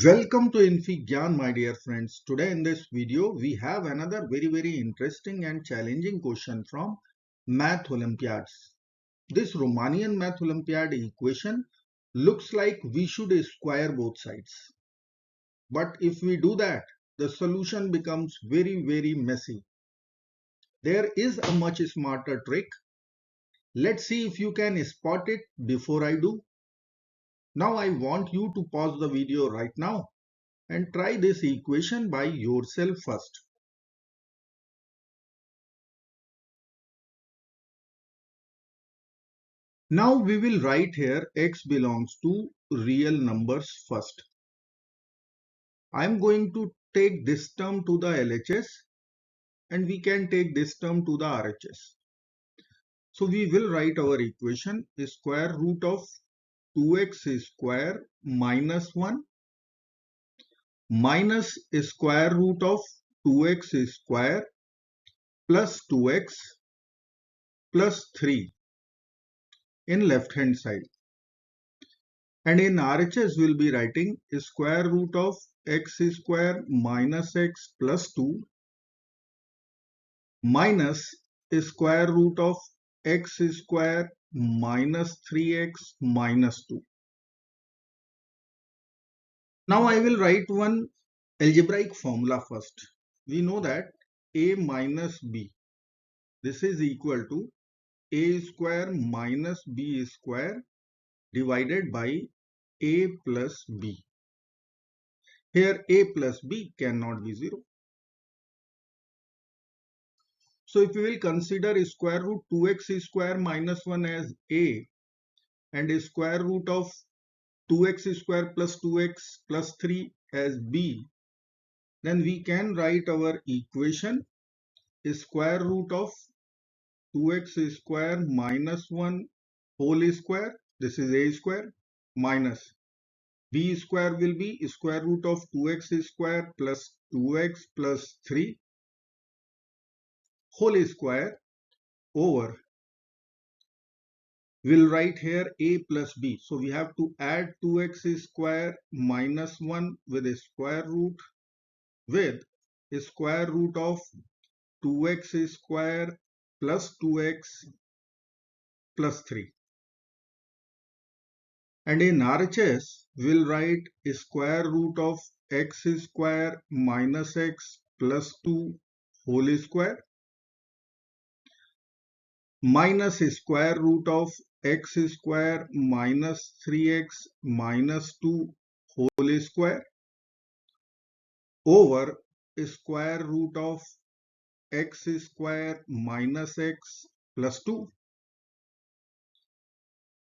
Welcome to Infi Gyan, my dear friends. Today in this video, we have another very interesting and challenging question from Math Olympiads. This Romanian Math Olympiad equation looks like we should square both sides. But if we do that, the solution becomes very messy. There is a much smarter trick. Let's see if you can spot it before I do. Now I want you to pause the video right now and try this equation by yourself first. Now we will write here x belongs to real numbers first. I am going to take this term to the LHS and we can take this term to the RHS. So we will write our equation square root of 2x square minus 1 minus square root of 2x square plus 2x plus 3 in left hand side. And in RHS we will be writing square root of x square minus x plus 2 minus square root of x square minus 3x minus 2. Now I will write one algebraic formula first. We know that a minus b, this is equal to a square minus b square divided by a plus b. Here a plus b cannot be 0. So if we will consider square root 2x square minus 1 as a and square root of 2x square plus 2x plus 3 as b, then we can write our equation square root of 2x square minus 1 whole square, this is a square, minus b square will be square root of 2x square plus 2x plus 3 whole square over, we'll write here a plus b. So we have to add 2x square minus 1 with a square root with a square root of 2x square plus 2x plus 3. And in RHS, we'll write a square root of x square minus x plus 2 whole square minus square root of x square minus 3x minus 2 whole square over square root of x square minus x plus 2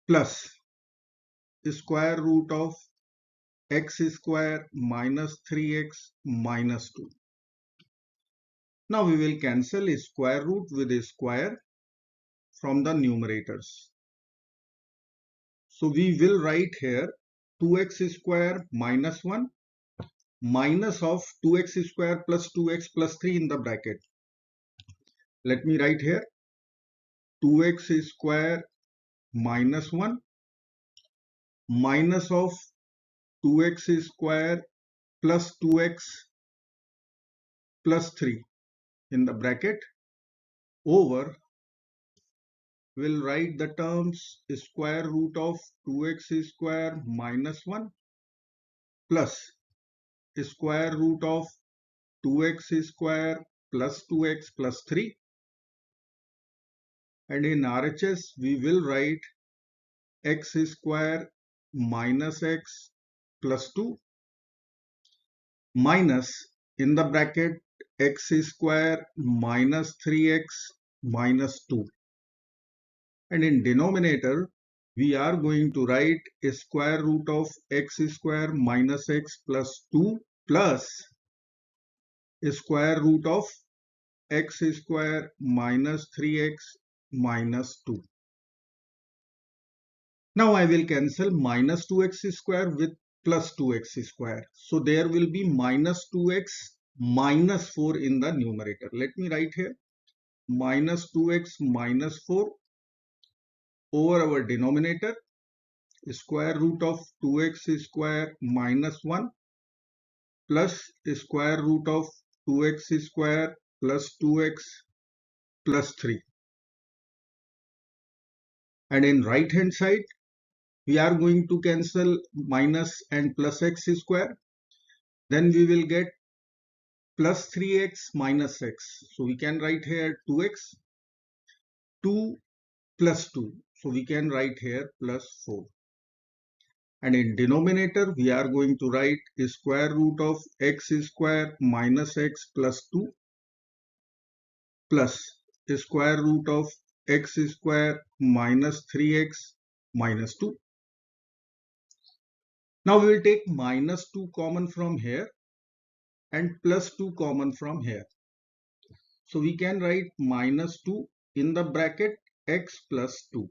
plus square root of x square minus 3x minus 2. Now we will cancel a square root with a square from the numerators. So we will write here 2x square minus 1 minus of 2x square plus 2x plus 3 in the bracket. Let me write here 2x square minus 1 minus of 2x square plus 2x plus 3 in the bracket over, we'll write the terms square root of 2x square minus 1 plus square root of 2x square plus 2x plus 3, and in RHS we will write x square minus x plus 2 minus in the bracket x square minus 3x minus 2, and in denominator we are going to write a square root of x square minus x plus 2 plus a square root of x square minus 3x minus 2. Now I will cancel minus 2x square with plus 2x square. So there will be minus 2x minus 4 in the numerator. Let me write here minus 2x minus 4 over our denominator square root of 2x square minus 1 plus square root of 2x square plus 2x plus 3. And in right hand side, we are going to cancel minus and plus x square. Then we will get plus 3x minus x. So we can write here 2x, 2 plus 2. So we can write here plus 4. And in denominator, we are going to write square root of x square minus x plus 2 plus square root of x square minus 3x minus 2. Now we will take minus 2 common from here and plus 2 common from here. So we can write minus 2 in the bracket x plus 2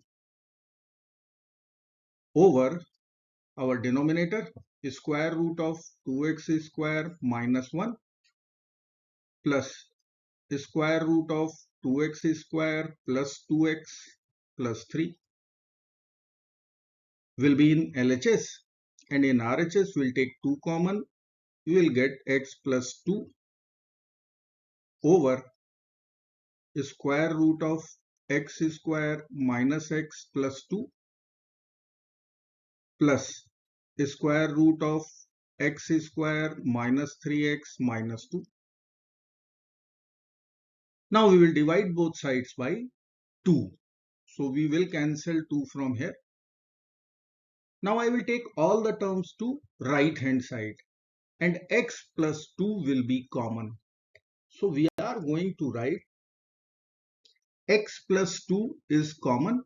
over our denominator square root of 2x square minus 1 plus square root of 2x square plus 2x plus 3 will be in LHS, and in RHS we'll take 2 common. You will get x plus 2 over square root of x square minus x plus 2 plus square root of x square minus 3x minus 2. Now we will divide both sides by 2. So we will cancel 2 from here. Now I will take all the terms to right hand side and x plus 2 will be common. So we are going to write x plus 2 is common.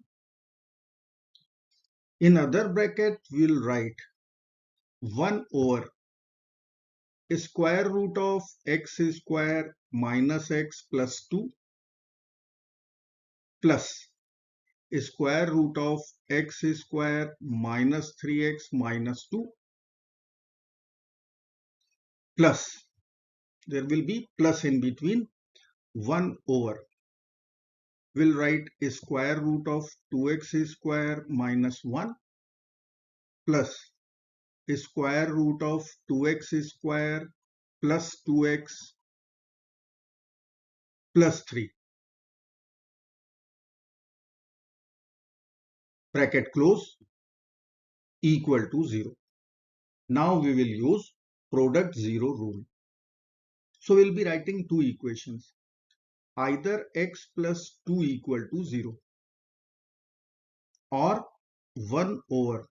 In other bracket we will write 1 over square root of x square minus x plus 2 plus square root of x square minus 3x minus 2 plus, there will be plus in between, 1 over, we'll write square root of 2x square minus 1 plus square root of 2x square plus 2x plus 3, bracket close, equal to 0. Now we will use product 0 rule. So we'll be writing two equations, either x plus 2 equal to 0 or 1 over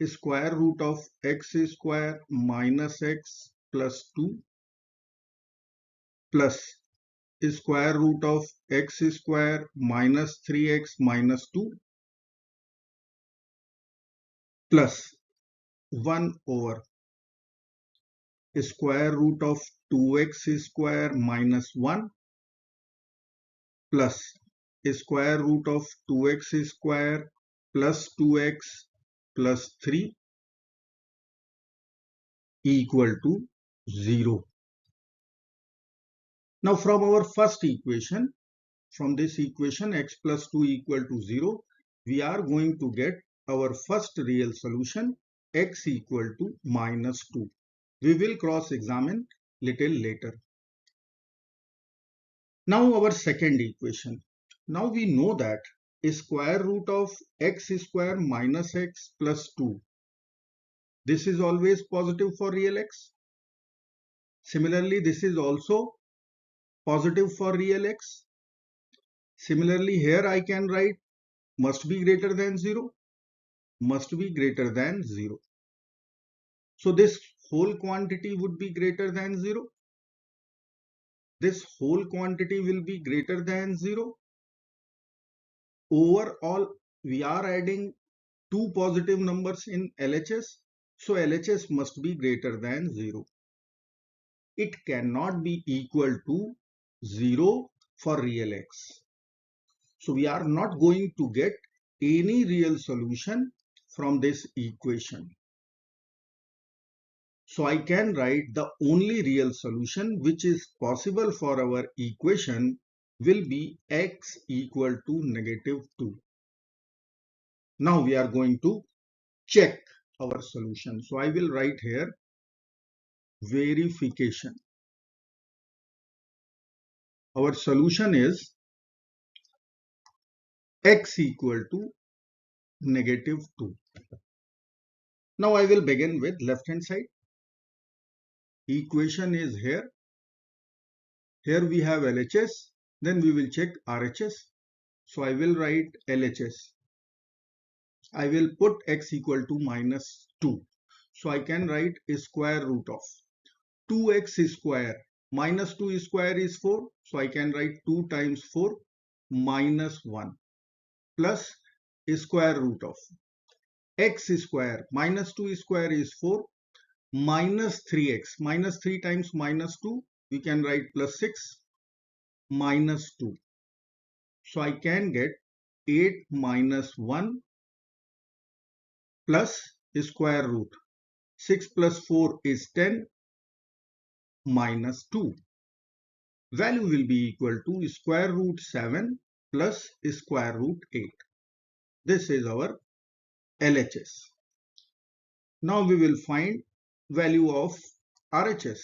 square root of x square minus x plus 2 plus square root of x square minus 3x minus 2 plus 1 over square root of 2x square minus 1 plus square root of 2x square plus 2x plus 3 equal to 0. Now from our first equation, from this equation x plus 2 equal to 0, we are going to get our first real solution, x equal to minus 2. We will cross-examine little later. Now our second equation. Now we know that square root of x square minus x plus 2. This is always positive for real x. Similarly, this is also positive for real x. Similarly, here I can write must be greater than 0. Must be greater than 0. So this whole quantity would be greater than 0. This whole quantity will be greater than 0. Overall, we are adding two positive numbers in LHS. So LHS must be greater than 0. It cannot be equal to 0 for real x. So we are not going to get any real solution from this equation. So I can write the only real solution which is possible for our equation will be x equal to negative 2. Now we are going to check our solution. So I will write here verification. Our solution is x equal to -2. Now I will begin with left hand side. Equation is here. Here we have LHS. Then we will check RHS. So I will write LHS. I will put x equal to -2. So I can write a square root of 2x square minus 2 square is 4. So I can write 2 times 4 -1 plus a square root of x square minus 2 square is 4 minus 3x. Minus 3 times -2, we can write plus 6 minus 2. So I can get 8 minus 1 plus square root. 6 plus 4 is 10 minus 2. Value will be equal to square root 7 plus square root 8. This is our LHS. Now we will find value of RHS.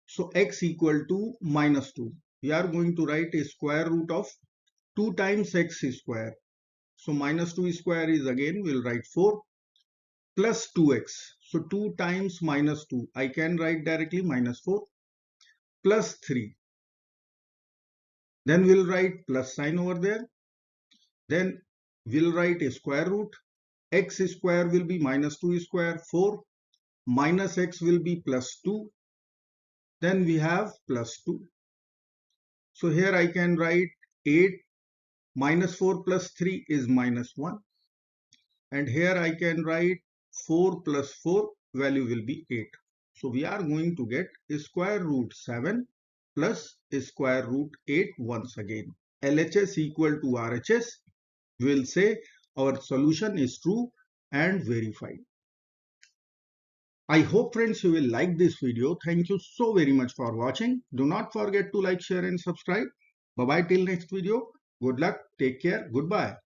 So x equal to -2. We are going to write a square root of 2 times x square. So -2 square is again, we'll write 4 plus 2x. So 2 times -2, I can write directly -4 plus 3. Then we'll write plus sign over there. Then we'll write a square root. X square will be -2 square, 4. Minus x will be plus 2. Then we have plus 2. So here I can write 8 minus 4 plus 3 is -1. And here I can write 4 plus 4, value will be 8. So we are going to get square root 7 plus square root 8 once again. LHS equal to RHS. We'll say our solution is true and verified. I hope friends you will like this video. Thank you so very much for watching. Do not forget to like, share and subscribe. Bye bye till next video. Good luck. Take care. Goodbye.